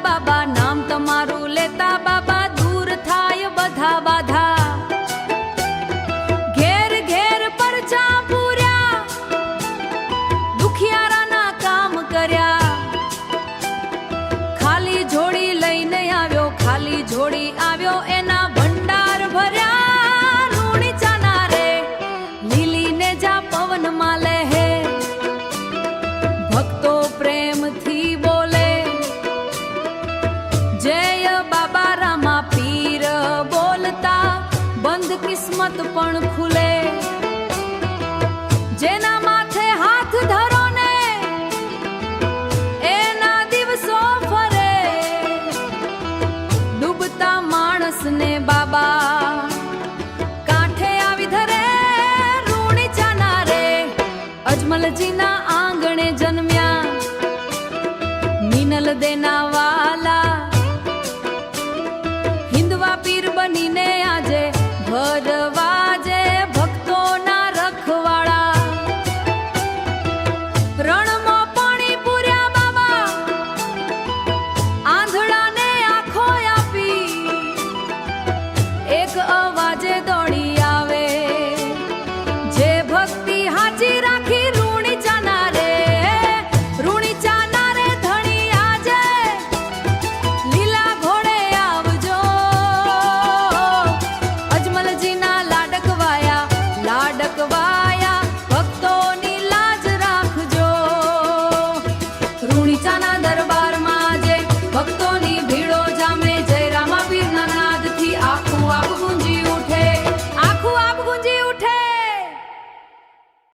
બાબા નામ તમારું લેતા બાબા દૂર થાય બધા બાધા ઘેર ઘેર પરચા પૂર્યા દુખિયારાના કામ કર્યા ખાલી જોડી લઈને આવ્યો ખાલી જોડી આવ્યો એના ભંડાર ભર્યા રૂણી ચાના રે લીલી ને જા પવન માં લહે ભક્તો પ્રેમથી બોલે જય બાબા રામા પીર બોલતા બંધ કિસ્મત પણ ખુલે જેના માથે હાથ ધરો ને એના દિવસો ફરે ડૂબતા માણસને બાબા કાંઠે આવી ધરે રૂણી ચાના રે અજમલજીના આંગણે જન્મ્યા મિનલ દેના વાલા હિંદવા પીર બનીને આજે ભરવા